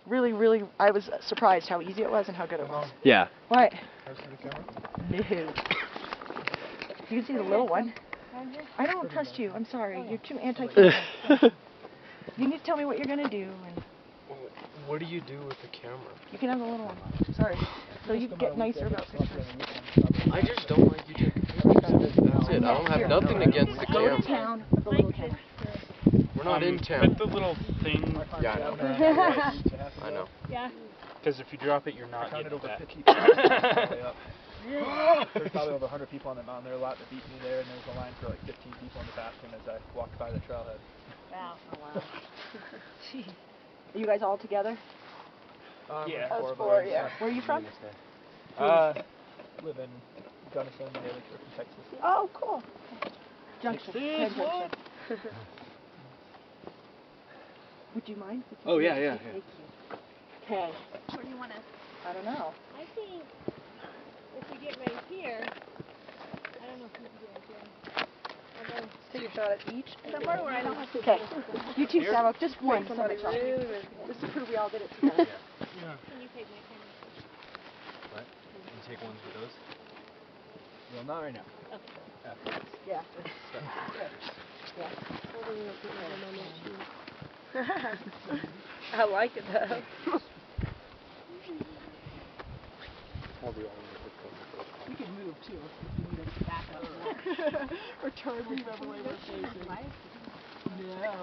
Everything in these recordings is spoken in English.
really, really, I was surprised how easy it was and how good it was. Yeah. What? No. You can see the little one. I don't trust you. I'm sorry. You're too anti-camera. You need to tell me what you're going to do. And what do you do with the camera? you can have the little one. Sorry. So you can get nicer about pictures. I just don't like you taking pictures. That's it. I don't have nothing against the Go camera. to town with the little camera. We're not in town. Put the little thing. Yeah, I know. I know. Yeah. Because if you drop it, you're not getting it back. There's probably over 100 people on the mountain. There are a lot that beat me there, and there was a line for like 15 people in the bathroom as I walked by the trailhead. Wow. Oh, wow. Are you guys all together? Yeah. Us four, yeah. Where are you from? Live in Gunnison, New Hampshire, from Texas. Oh, cool. Junction. Junction. Would you mind? Oh, yeah. Okay. Where do you want to? I don't know. I think if we get right here, I don't know if we can get right here. And then Take a shot at each. somewhere where I don't have to. Okay. You two stand up. Just one. Somebody shot. Just to prove we all did it together. Can you take my camera? What? You take ones with those? Well, not right now. Okay. Yeah. I like it though. We can move too if you need us to back up or turn whichever way we're facing. No.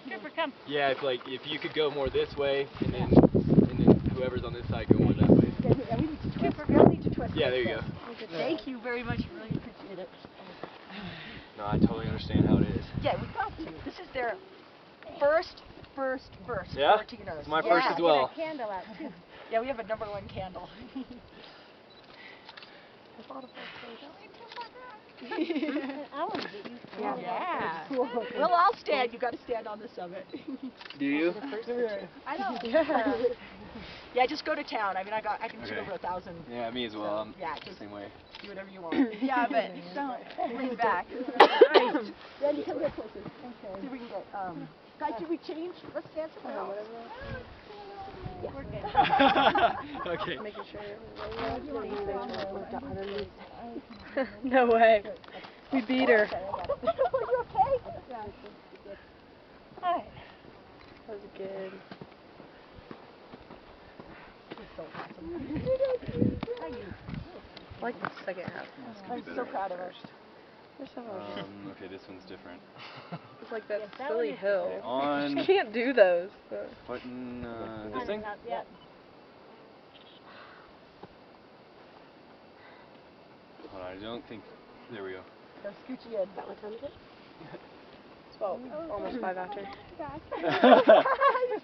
Trooper, come. Yeah, it's like if you could go more this way, and then whoever's on this side go more that way. Yeah, we need to twist. We all need to twist. Yeah, there you go. Thank you very much. Really appreciate it. No, I totally understand how it is. Yeah, we've got to. This is their first. Yeah? 14ers. It's my first as well. Get a candle out too. Yeah, we have a #1 candle. I want to get you. Yeah. Well, I'll stand. You got to stand on the summit. Do you? I know. Yeah, just go to town. I mean, I can shoot over 1,000. Yeah, me as well. I'm yeah, the just same way. do whatever you want. Yeah, but don't lean back. Then you come get closer. Okay. See if we can get. Guys, did we change? Let's stand somewhere else. Yeah. We're good. Okay. Making sure. No way. We beat her. Are you okay? Hi. That was good. I like the second half. I'm so proud of her. Okay, this one's different. It's like that that silly one is hill. On. You can't do those. But. Button, this thing? Yep. Hold on, I don't think. There we go. Go scooch you in. That what time is it? 12. Almost 5 after. He's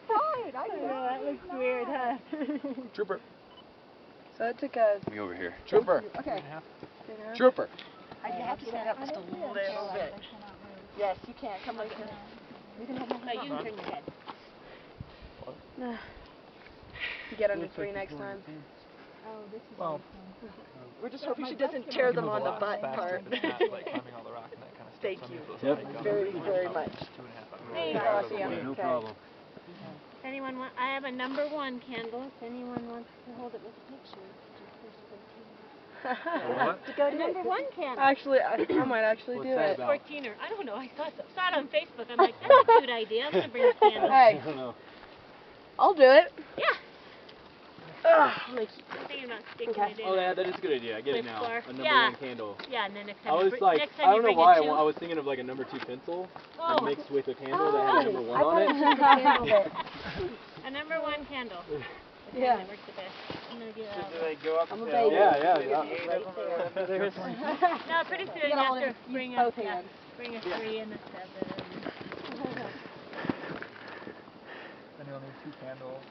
fine. I know. That looks weird, huh? Trooper. So it took us. Me over here. Trooper. Okay. Trooper. I have to stand up just a little bit. Yes, you can. Come right here. You can have my No, you can turn your head. You get under 3 next time. Oh, this is Well, We're just hoping she doesn't tear them on the butt part. Like climbing all the rock and that kind of stuff. Thank Some you. of those Yep. like, Very, very much. 2.5 hours. Hey, Yeah, No okay. problem. anyone want? I have a #1 candle. If anyone wants to hold it with a picture. What? To go The do it. #1 candle. Actually, I might actually What's do that it. about? 14er. I don't know. I saw it on Facebook. I'm like, that's a cute idea. I'm gonna bring a candle. I Hey, don't know. I'll do it. Yeah. Ugh. I'm thinking about sticking Okay. it in. Oh, yeah, that is a good idea. I get it With now. flour. A Yeah. #1 candle. Yeah, and then next I time. was like, next I time don't you know bring why. it too. I was thinking of like a #2 pencil Oh. and mixed with a candle that had a #1 on it. A #1 candle. Yeah. That works the best. I'm gonna get Do out. they go up I'm a the baby. hill? Yeah. There's. No, pretty soon You you gotta have to use bring both a hands. bring a 3 and a 7. Then you'll need 2 candles.